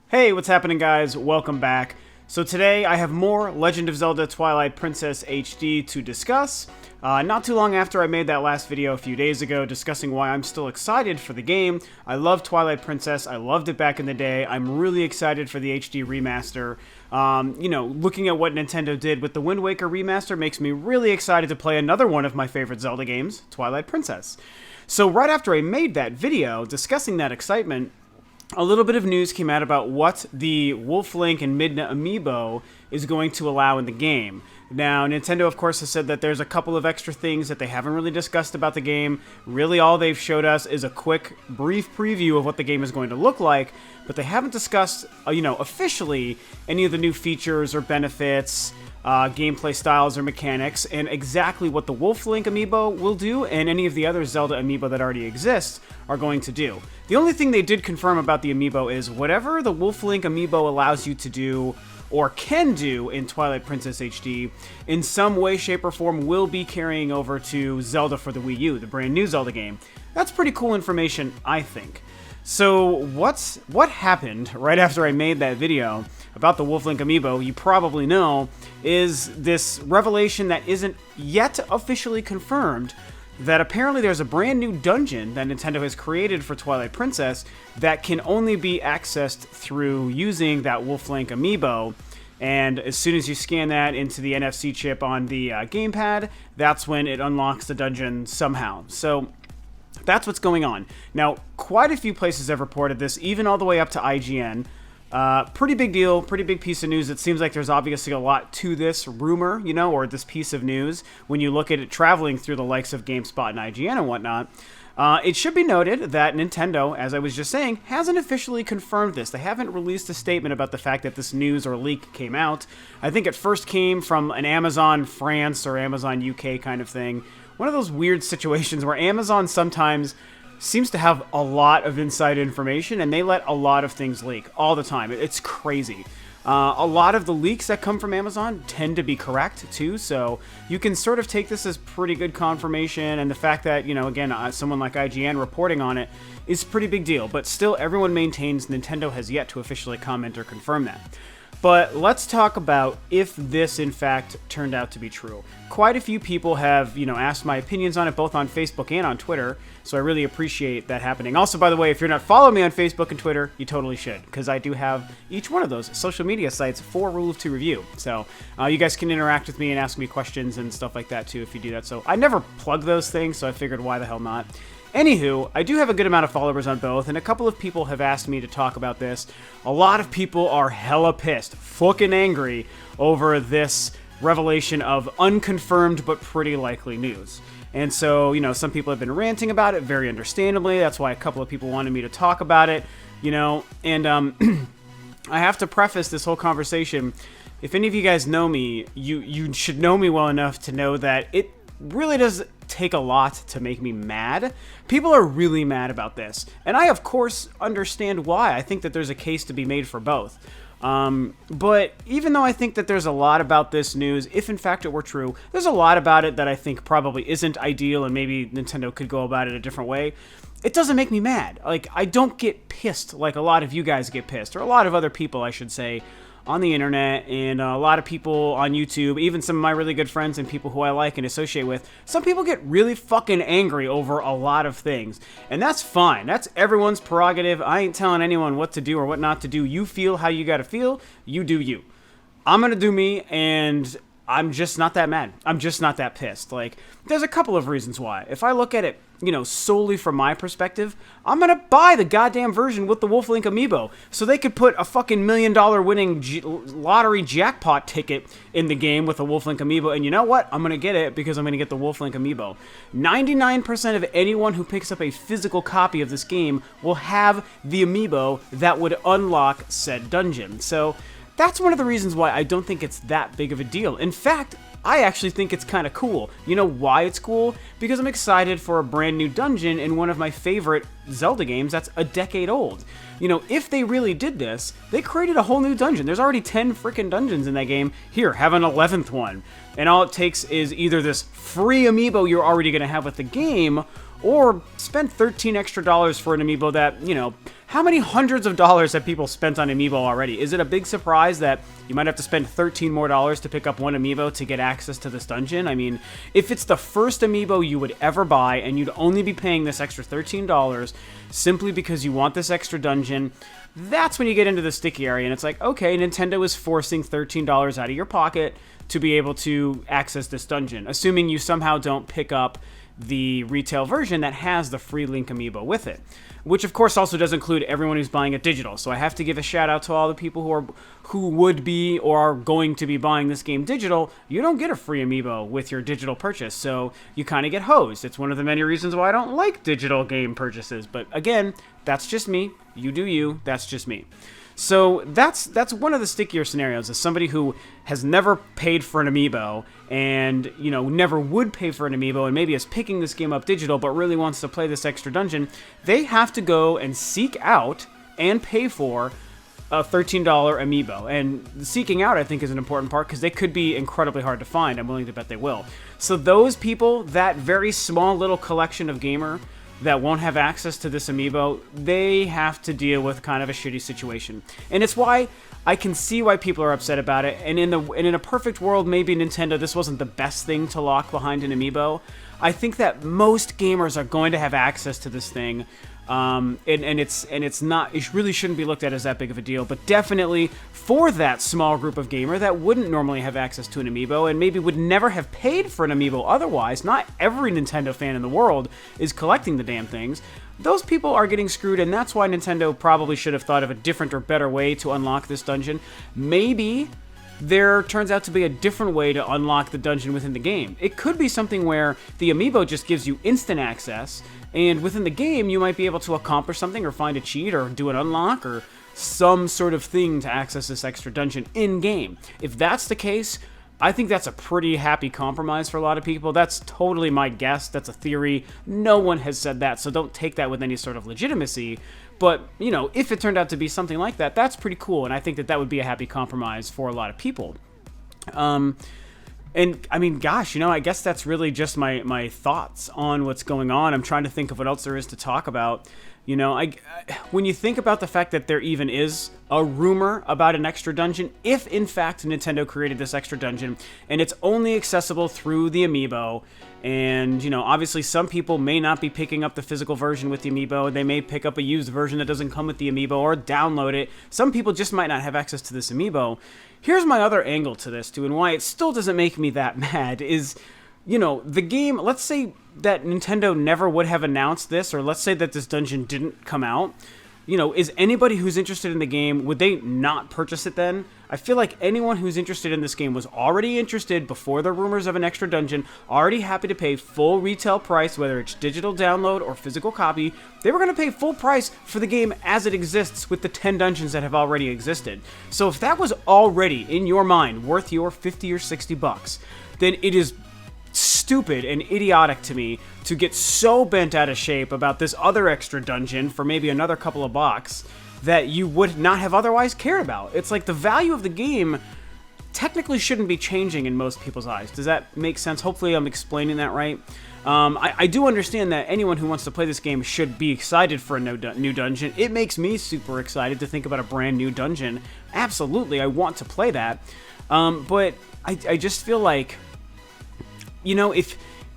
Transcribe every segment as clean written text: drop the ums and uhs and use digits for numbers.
Hey, what's happening, guys? Welcome back. So today I have more Legend of Zelda Twilight Princess HD to discuss. Not too long after I made that last video a few days ago discussing why I'm still excited for the game. I love Twilight Princess. I loved it back in the day. I'm really excited for the HD remaster. Looking at what Nintendo did with the Wind Waker remaster makes me really excited to play another one of my favorite Zelda games, Twilight Princess. So right after I made that video discussing that excitement, a little bit of news came out about what the Wolf Link and Midna Amiibo is going to allow in the game. Now, Nintendo, of course, has said that there's a couple of extra things that they haven't really discussed about the game. Really, all they've showed us is a quick, brief preview of what the game is going to look like, but they haven't discussed, officially any of the new features or benefits, gameplay styles or mechanics, and exactly what the Wolf Link Amiibo will do and any of the other Zelda Amiibo that already exist are going to do. The only thing they did confirm about the Amiibo is whatever the Wolf Link Amiibo allows you to do or can do in Twilight Princess HD, in some way, shape, or form will be carrying over to Zelda for the Wii U, the brand new Zelda game. That's pretty cool information, I think. So what happened right after I made that video about the Wolf Link Amiibo, you probably know, is this revelation that isn't yet officially confirmed, that apparently there's a brand new dungeon that Nintendo has created for Twilight Princess that can only be accessed through using that Wolf Link Amiibo. And as soon as you scan that into the NFC chip on the gamepad, that's when it unlocks the dungeon somehow. So that's what's going on. Now, quite a few places have reported this, even all the way up to IGN. Pretty big deal, pretty big piece of news. It seems like there's obviously a lot to this rumor, or this piece of news when you look at it traveling through the likes of GameSpot and IGN and whatnot. It should be noted that Nintendo, as I was just saying, hasn't officially confirmed this. They haven't released a statement about the fact that this news or leak came out. I think it first came from an Amazon France or Amazon UK kind of thing. One of those weird situations where Amazon sometimes seems to have a lot of inside information, and they let a lot of things leak all the time. It's crazy. A lot of the leaks that come from Amazon tend to be correct, too, so you can sort of take this as pretty good confirmation, and the fact that, again, someone like IGN reporting on it is a pretty big deal, but still everyone maintains Nintendo has yet to officially comment or confirm that. But let's talk about if this, in fact, turned out to be true. Quite a few people have, asked my opinions on it, both on Facebook and on Twitter, so I really appreciate that happening. Also, by the way, if you're not following me on Facebook and Twitter, you totally should, because I do have each one of those social media sites for Rule of Two Review. So you guys can interact with me and ask me questions and stuff like that, too, if you do that. So I never plug those things, so I figured why the hell not. Anywho, I do have a good amount of followers on both, and a couple of people have asked me to talk about this. A lot of people are hella pissed, fucking angry, over this revelation of unconfirmed but pretty likely news. And so, some people have been ranting about it, very understandably. That's why a couple of people wanted me to talk about it, and I have to preface this whole conversation. If any of you guys know me, you should know me well enough to know that it really does take a lot to make me mad. People are really mad about this, and I of course understand why. I think that there's a case to be made for both. But even though I think that there's a lot about this news, if in fact it were true, there's a lot about it that I think probably isn't ideal, and maybe Nintendo could go about it a different way. It doesn't make me mad. Like, I don't get pissed like a lot of you guys get pissed, or a lot of other people, I should say, on the internet, and a lot of people on YouTube, even some of my really good friends and people who I like and associate with. Some people get really fucking angry over a lot of things, and that's fine. That's everyone's prerogative. I ain't telling anyone what to do or what not to do. You feel how you gotta feel. You do you. I'm gonna do me, and I'm just not that mad. I'm just not that pissed. Like, there's a couple of reasons why. If I look at it, solely from my perspective, I'm gonna buy the goddamn version with the Wolf Link Amiibo, so they could put a fucking $1 million winning lottery jackpot ticket in the game with a Wolf Link Amiibo, and you know what? I'm gonna get it because I'm gonna get the Wolf Link Amiibo. 99% of anyone who picks up a physical copy of this game will have the Amiibo that would unlock said dungeon. So that's one of the reasons why I don't think it's that big of a deal. In fact, I actually think it's kind of cool. You know why it's cool? Because I'm excited for a brand new dungeon in one of my favorite Zelda games that's a decade old. If they really did this, they created a whole new dungeon. There's already 10 freaking dungeons in that game. Here, have an 11th one. And all it takes is either this free Amiibo you're already going to have with the game, or spend $13 extra for an Amiibo that, how many hundreds of dollars have people spent on Amiibo already? Is it a big surprise that you might have to spend $13 more to pick up one Amiibo to get access to this dungeon? I mean, if it's the first Amiibo you would ever buy and you'd only be paying this extra $13 simply because you want this extra dungeon, that's when you get into the sticky area, and it's like, okay, Nintendo is forcing $13 out of your pocket to be able to access this dungeon, assuming you somehow don't pick up the retail version that has the free Link Amiibo with it, which of course also does include everyone who's buying it digital. So I have to give a shout out to all the people who would be or are going to be buying this game digital. You don't get a free Amiibo with your digital purchase, so you kind of get hosed. It's one of the many reasons why I don't like digital game purchases, but again, that's just me. You do you, that's just me. So that's one of the stickier scenarios, is somebody who has never paid for an Amiibo and, you know, never would pay for an Amiibo and maybe is picking this game up digital but really wants to play this extra dungeon. They have to go and seek out and pay for a $13 Amiibo. And seeking out, I think, is an important part because they could be incredibly hard to find. I'm willing to bet they will. So those people, that very small little collection of gamer that won't have access to this Amiibo, they have to deal with kind of a shitty situation. And it's why I can see why people are upset about it. And in a perfect world, maybe Nintendo, this wasn't the best thing to lock behind an Amiibo. I think that most gamers are going to have access to this thing. And it's not, it really shouldn't be looked at as that big of a deal, but definitely for that small group of gamer that wouldn't normally have access to an Amiibo and maybe would never have paid for an Amiibo otherwise. Not every Nintendo fan in the world is collecting the damn things. Those people are getting screwed, and that's why Nintendo probably should have thought of a different or better way to unlock this dungeon. Maybe there turns out to be a different way to unlock the dungeon within the game. It could be something where the Amiibo just gives you instant access, and within the game you might be able to accomplish something or find a cheat or do an unlock or some sort of thing to access this extra dungeon in-game. If that's the case, I think that's a pretty happy compromise for a lot of people. That's totally my guess. That's a theory. No one has said that, so don't take that with any sort of legitimacy. But, you know, if it turned out to be something like that, that's pretty cool, and I think that that would be a happy compromise for a lot of people. And, I mean, gosh, you know, I guess that's really just my thoughts on what's going on. I'm trying to think of what else there is to talk about. You know, when you think about the fact that there even is a rumor about an extra dungeon, if in fact Nintendo created this extra dungeon, and it's only accessible through the Amiibo, and, you know, obviously some people may not be picking up the physical version with the Amiibo, they may pick up a used version that doesn't come with the Amiibo, or download it. Some people just might not have access to this Amiibo. Here's my other angle to this, too, and why it still doesn't make me that mad, is, you know, the game, let's say that Nintendo never would have announced this, or let's say that this dungeon didn't come out, you know, is anybody who's interested in the game, would they not purchase it then? I feel like anyone who's interested in this game was already interested before the rumors of an extra dungeon, already happy to pay full retail price, whether it's digital download or physical copy. They were going to pay full price for the game as it exists with the 10 dungeons that have already existed. So if that was already, in your mind, worth your 50 or 60 bucks, then it is stupid and idiotic to me to get so bent out of shape about this other extra dungeon for maybe another couple of bucks that you would not have otherwise cared about. It's like the value of the game technically shouldn't be changing in most people's eyes. Does that make sense? Hopefully I'm explaining that right. I do understand that anyone who wants to play this game should be excited for a new dungeon. It makes me super excited to think about a brand new dungeon. Absolutely, I want to play that. But I just feel like, you know,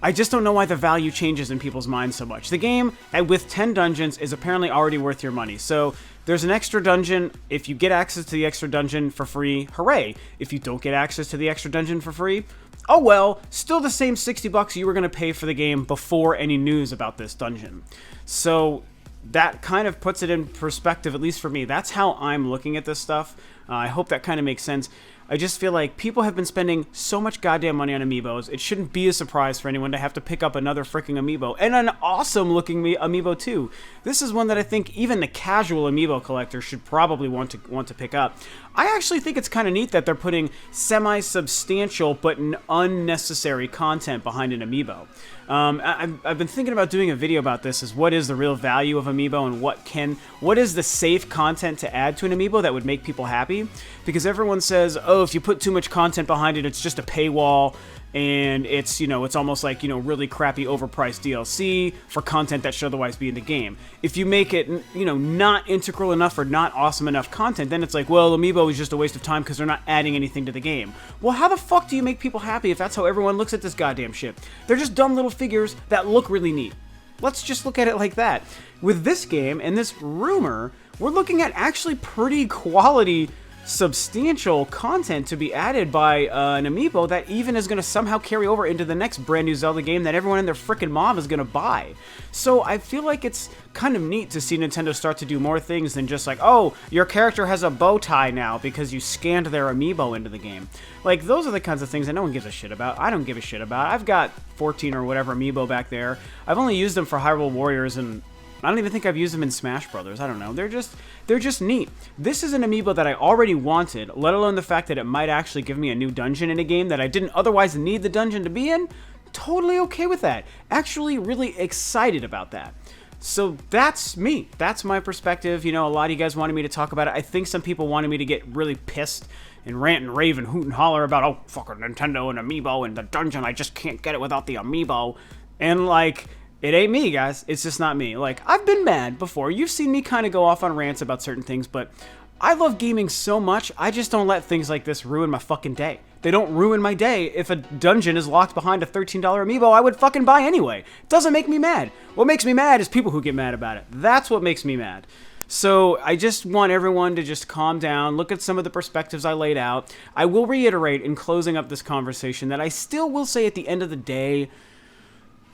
I just don't know why the value changes in people's minds so much. The game, with 10 dungeons, is apparently already worth your money. So there's an extra dungeon. If you get access to the extra dungeon for free, hooray. If you don't get access to the extra dungeon for free, oh well, still the same 60 bucks you were going to pay for the game before any news about this dungeon. So that kind of puts it in perspective, at least for me. That's how I'm looking at this stuff. I hope that kind of makes sense. I just feel like people have been spending so much goddamn money on Amiibos, it shouldn't be a surprise for anyone to have to pick up another freaking Amiibo, and an awesome looking Amiibo too. This is one that I think even the casual Amiibo collector should probably want to pick up. I actually think it's kind of neat that they're putting semi-substantial but unnecessary content behind an Amiibo. I've been thinking about doing a video about this, is what is the real value of Amiibo and what is the safe content to add to an Amiibo that would make people happy? Because everyone says, oh, if you put too much content behind it, it's just a paywall, and it's, you know, it's almost like, you know, really crappy overpriced DLC for content that should otherwise be in the game. If you make it, you know, not integral enough or not awesome enough content, then it's like, well, Amiibo is just a waste of time because they're not adding anything to the game. Well, how the fuck do you make people happy if that's how everyone looks at this goddamn shit? They're just dumb little figures that look really neat. Let's just look at it like that. With this game and this rumor, we're looking at actually pretty quality, substantial content to be added by an Amiibo that even is going to somehow carry over into the next brand new Zelda game that everyone and their frickin' mom is going to buy. So I feel like it's kind of neat to see Nintendo start to do more things than just like, oh, your character has a bow tie now because you scanned their Amiibo into the game. Like, those are the kinds of things that no one gives a shit about. I don't give a shit about. I've got 14 or whatever Amiibo back there. I've only used them for Hyrule Warriors, and I don't even think I've used them in Smash Brothers. I don't know. They're just neat. This is an Amiibo that I already wanted, let alone the fact that it might actually give me a new dungeon in a game that I didn't otherwise need the dungeon to be in. Totally okay with that. Actually really excited about that. So that's me. That's my perspective. You know, a lot of you guys wanted me to talk about it. I think some people wanted me to get really pissed and rant and rave and hoot and holler about, oh, fucking Nintendo and Amiibo and the dungeon. I just can't get it without the Amiibo. And, like, it ain't me, guys. It's just not me. Like, I've been mad before. You've seen me kind of go off on rants about certain things, but I love gaming so much, I just don't let things like this ruin my fucking day. They don't ruin my day. If a dungeon is locked behind a $13 Amiibo, I would fucking buy anyway. It doesn't make me mad. What makes me mad is people who get mad about it. That's what makes me mad. So I just want everyone to just calm down, look at some of the perspectives I laid out. I will reiterate in closing up this conversation that I still will say at the end of the day,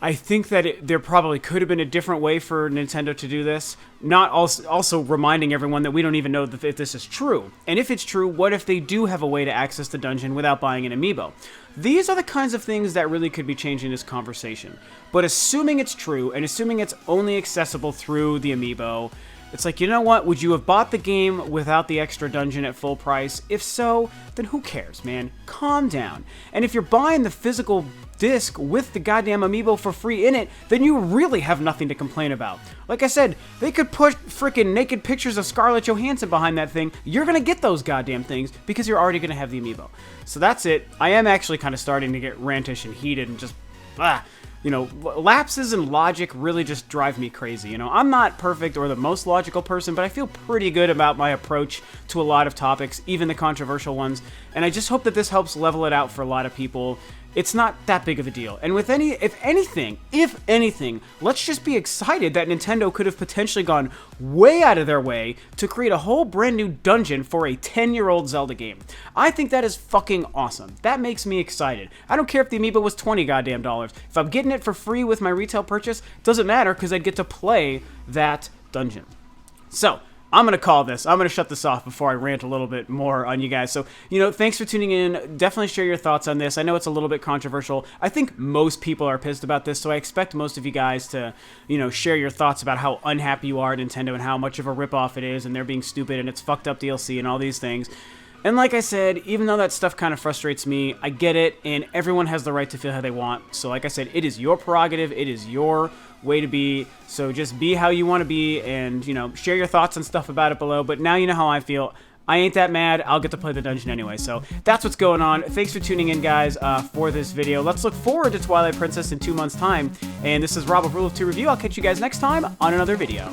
I think that there probably could have been a different way for Nintendo to do this. Not also reminding everyone that we don't even know if this is true. And if it's true, what if they do have a way to access the dungeon without buying an Amiibo? These are the kinds of things that really could be changing this conversation. But assuming it's true, and assuming it's only accessible through the Amiibo, it's like, you know what? Would you have bought the game without the extra dungeon at full price? If so, then who cares, man? Calm down. And if you're buying the physical disc with the goddamn Amiibo for free in it, then you really have nothing to complain about. Like I said, they could put freaking naked pictures of Scarlett Johansson behind that thing. You're gonna get those goddamn things because you're already gonna have the Amiibo. So that's it. I am actually kind of starting to get rantish and heated and just, you know, lapses in logic really just drive me crazy. You know, I'm not perfect or the most logical person, but I feel pretty good about my approach to a lot of topics, even the controversial ones. And I just hope that this helps level it out for a lot of people. It's not that big of a deal. And with if anything, let's just be excited that Nintendo could have potentially gone way out of their way to create a whole brand new dungeon for a 10-year-old Zelda game. I think that is fucking awesome. That makes me excited. I don't care if the Amiibo was $20 goddamn dollars. If I'm getting it for free with my retail purchase, doesn't matter because I'd get to play that dungeon. So, I'm going to call this. I'm going to shut this off before I rant a little bit more on you guys. So, you know, thanks for tuning in. Definitely share your thoughts on this. I know it's a little bit controversial. I think most people are pissed about this, so I expect most of you guys to, you know, share your thoughts about how unhappy you are at Nintendo and how much of a ripoff it is, and they're being stupid, and it's fucked up DLC and all these things. And like I said, even though that stuff kind of frustrates me, I get it, and everyone has the right to feel how they want. So like I said, it is your prerogative, it is your way to be, so just be how you want to be, and, you know, share your thoughts and stuff about it below. But now you know how I feel. I ain't that mad. I'll get to play the dungeon anyway. So that's what's going on. Thanks for tuning in, guys, for this video. Let's look forward to Twilight Princess in 2 months' time. And this is Rob of Rule of 2 Review. I'll catch you guys next time on another video.